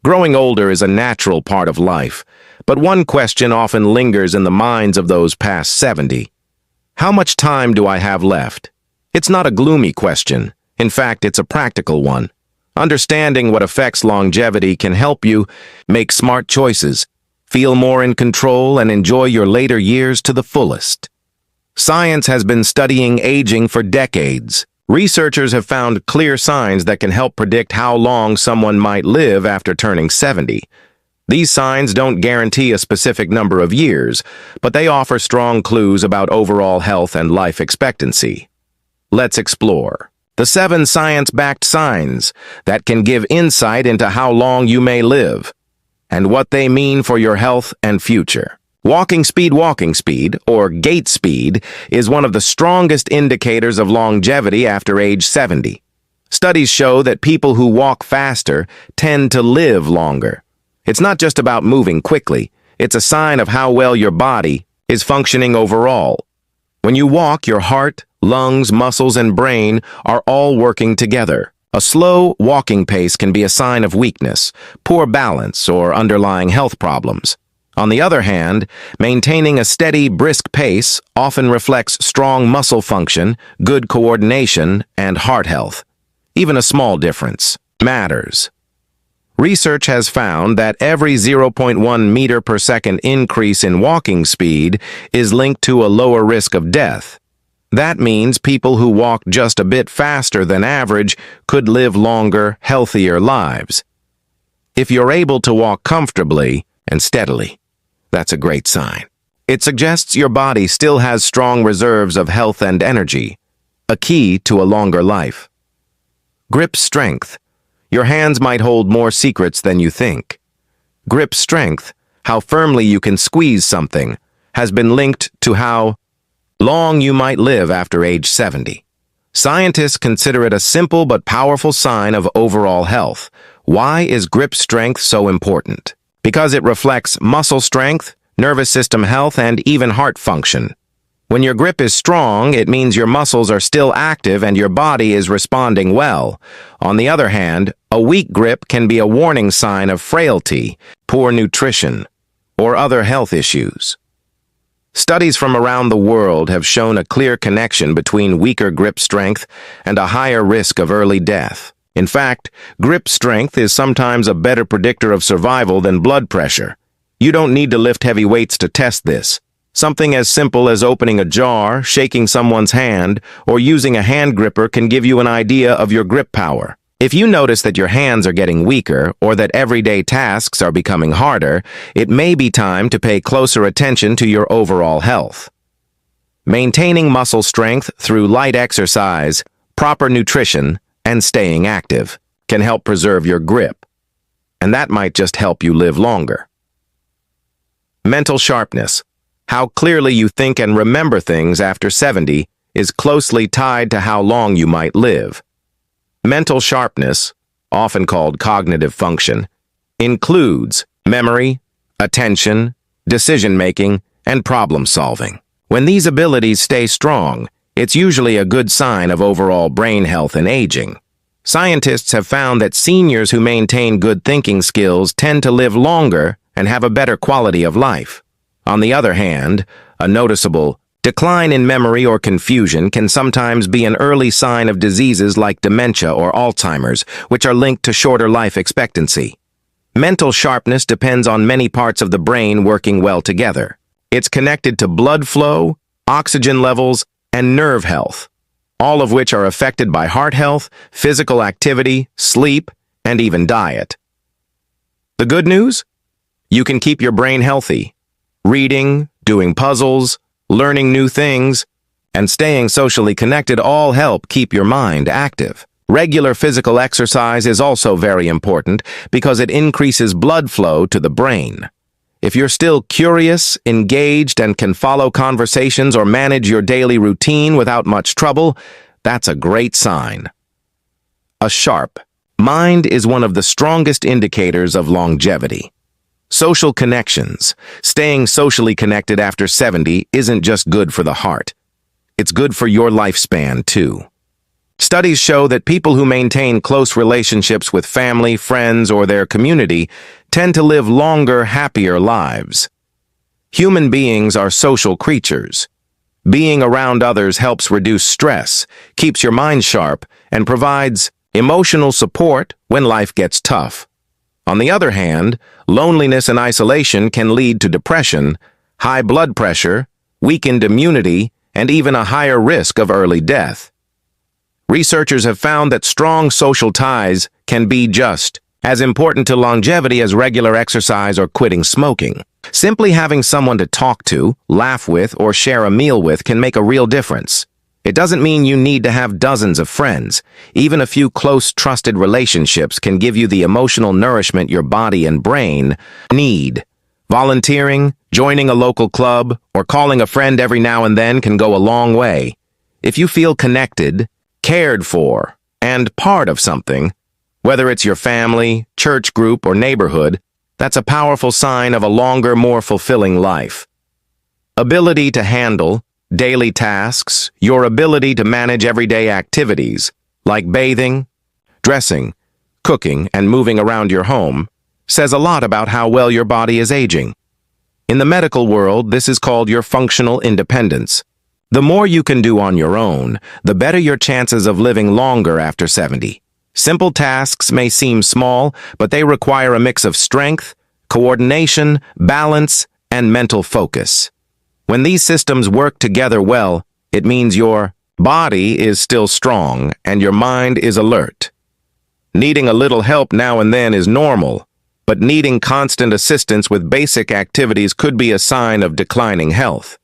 Growing older is a natural part of life, but one question often lingers in the minds of those past 70. How much time do I have left? It's not a gloomy question. In fact, it's a practical one. Understanding what affects longevity can help you make smart choices, feel more in control, and enjoy your later years to the fullest. Science has been studying aging for decades. Researchers have found clear signs that can help predict how long someone might live after turning 70. These signs don't guarantee a specific number of years, but they offer strong clues about overall health and life expectancy. Let's explore the 7 science-backed signs that can give insight into how long you may live and what they mean for your health and future. Walking speed, or gait speed, is one of the strongest indicators of longevity after age 70. Studies show that people who walk faster tend to live longer. It's not just about moving quickly, it's a sign of how well your body is functioning overall. When you walk, your heart, lungs, muscles, and brain are all working together. A slow walking pace can be a sign of weakness, poor balance, or underlying health problems. On the other hand, maintaining a steady, brisk pace often reflects strong muscle function, good coordination, and heart health. Even a small difference matters. Research has found that every 0.1 meter per second increase in walking speed is linked to a lower risk of death. That means people who walk just a bit faster than average could live longer, healthier lives. If you're able to walk comfortably and steadily, that's a great sign. It suggests your body still has strong reserves of health and energy, a key to a longer life. Grip strength. Your hands might hold more secrets than you think. Grip strength, how firmly you can squeeze something, has been linked to how long you might live after age 70. Scientists consider it a simple but powerful sign of overall health. Why is grip strength so important? Because it reflects muscle strength, nervous system health, and even heart function. When your grip is strong, it means your muscles are still active and your body is responding well. On the other hand, a weak grip can be a warning sign of frailty, poor nutrition, or other health issues. Studies from around the world have shown a clear connection between weaker grip strength and a higher risk of early death. In fact, grip strength is sometimes a better predictor of survival than blood pressure. You don't need to lift heavy weights to test this. Something as simple as opening a jar, shaking someone's hand, or using a hand gripper can give you an idea of your grip power. If you notice that your hands are getting weaker or that everyday tasks are becoming harder, it may be time to pay closer attention to your overall health. Maintaining muscle strength through light exercise, proper nutrition, and staying active can help preserve your grip, and that might just help you live longer. Mental sharpness. How clearly you think and remember things after 70 is closely tied to how long you might live. Mental sharpness, often called cognitive function, includes memory, attention, decision-making, and problem-solving. When these abilities stay strong, it's usually a good sign of overall brain health and aging. Scientists have found that seniors who maintain good thinking skills tend to live longer and have a better quality of life. On the other hand, a noticeable decline in memory or confusion can sometimes be an early sign of diseases like dementia or Alzheimer's, which are linked to shorter life expectancy. Mental sharpness depends on many parts of the brain working well together. It's connected to blood flow, oxygen levels, and nerve health, all of which are affected by heart health, physical activity, sleep, and even diet. The good news? You can keep your brain healthy. Reading, doing puzzles, learning new things, and staying socially connected all help keep your mind active. Regular physical exercise is also very important because it increases blood flow to the brain. If you're still curious, engaged, and can follow conversations or manage your daily routine without much trouble, that's a great sign. A sharp mind is one of the strongest indicators of longevity. Social connections. Staying socially connected after 70 isn't just good for the heart. It's good for your lifespan, too. Studies show that people who maintain close relationships with family, friends, or their community tend to live longer, happier lives. Human beings are social creatures. Being around others helps reduce stress, keeps your mind sharp, and provides emotional support when life gets tough. On the other hand, loneliness and isolation can lead to depression, high blood pressure, weakened immunity, and even a higher risk of early death. Researchers have found that strong social ties can be just as important to longevity as regular exercise or quitting smoking. Simply having someone to talk to, laugh with, or share a meal with can make a real difference. It doesn't mean you need to have dozens of friends. Even a few close, trusted relationships can give you the emotional nourishment your body and brain need. Volunteering, joining a local club, or calling a friend every now and then can go a long way. If you feel connected, cared for, and part of something, whether it's your family, church group, or neighborhood, that's a powerful sign of a longer, more fulfilling life. Ability to handle daily tasks, your ability to manage everyday activities, like bathing, dressing, cooking, and moving around your home, says a lot about how well your body is aging. In the medical world, this is called your functional independence. The more you can do on your own, the better your chances of living longer after 70. Simple tasks may seem small, but they require a mix of strength, coordination, balance, and mental focus. When these systems work together well, it means your body is still strong and your mind is alert. Needing a little help now and then is normal, but needing constant assistance with basic activities could be a sign of declining health.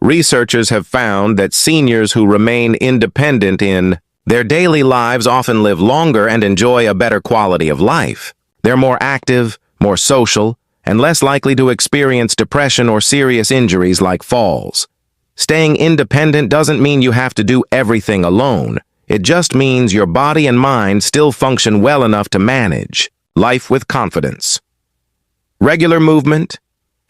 Researchers have found that seniors who remain independent in their daily lives often live longer and enjoy a better quality of life. They're more active, more social, and less likely to experience depression or serious injuries like falls. Staying independent doesn't mean you have to do everything alone. It just means your body and mind still function well enough to manage life with confidence. Regular movement,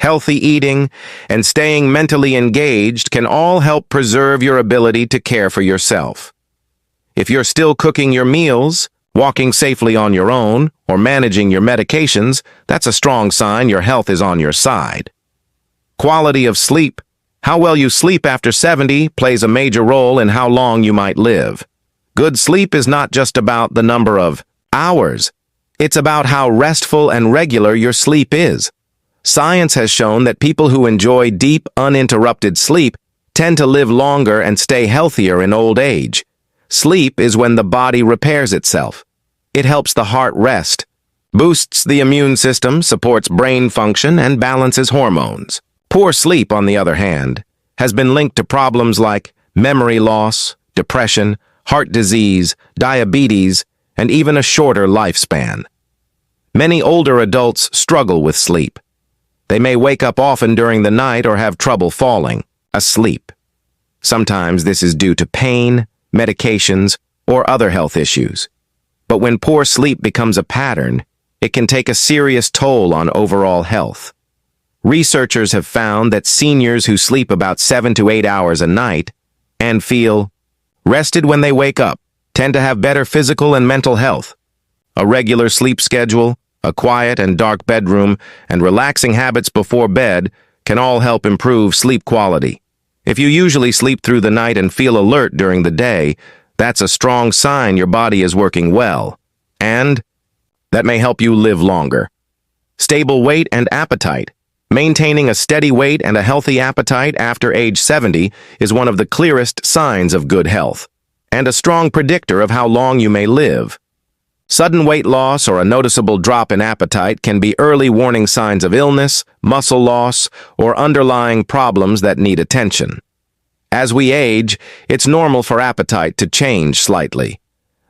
healthy eating, and staying mentally engaged can all help preserve your ability to care for yourself. If you're still cooking your meals, walking safely on your own, or managing your medications, that's a strong sign your health is on your side. Quality of sleep. How well you sleep after 70 plays a major role in how long you might live. Good sleep is not just about the number of hours. It's about how restful and regular your sleep is. Science has shown that people who enjoy deep, uninterrupted sleep tend to live longer and stay healthier in old age. Sleep is when the body repairs itself. It helps the heart rest, boosts the immune system, supports brain function, and balances hormones. Poor sleep, on the other hand, has been linked to problems like memory loss, depression, heart disease, diabetes, and even a shorter lifespan. Many older adults struggle with sleep. They may wake up often during the night or have trouble falling asleep. Sometimes this is due to pain, medications, or other health issues. But when poor sleep becomes a pattern, it can take a serious toll on overall health. Researchers have found that seniors who sleep about 7 to 8 hours a night and feel rested when they wake up tend to have better physical and mental health. A regular sleep schedule, a quiet and dark bedroom, and relaxing habits before bed can all help improve sleep quality. If you usually sleep through the night and feel alert during the day, that's a strong sign your body is working well, and that may help you live longer. Stable weight and appetite. Maintaining a steady weight and a healthy appetite after age 70 is one of the clearest signs of good health, and a strong predictor of how long you may live. Sudden weight loss or a noticeable drop in appetite can be early warning signs of illness, muscle loss, or underlying problems that need attention. As we age, it's normal for appetite to change slightly.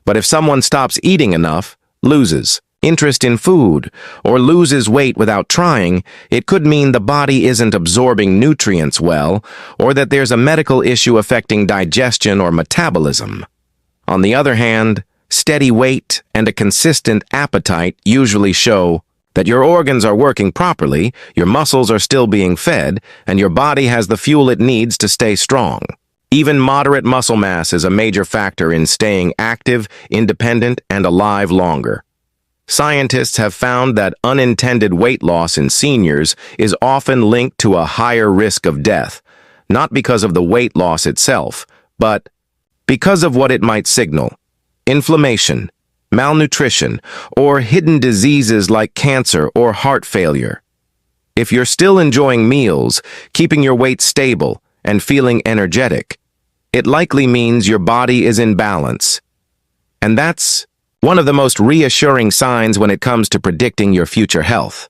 But if someone stops eating enough, loses interest in food, or loses weight without trying, it could mean the body isn't absorbing nutrients well, or that there's a medical issue affecting digestion or metabolism. On the other hand, steady weight and a consistent appetite usually show that your organs are working properly, your muscles are still being fed, and your body has the fuel it needs to stay strong. Even moderate muscle mass is a major factor in staying active, independent, and alive longer. Scientists have found that unintended weight loss in seniors is often linked to a higher risk of death, not because of the weight loss itself, but because of what it might signal: inflammation, malnutrition, or hidden diseases like cancer or heart failure. If you're still enjoying meals, keeping your weight stable, and feeling energetic, it likely means your body is in balance. And that's one of the most reassuring signs when it comes to predicting your future health.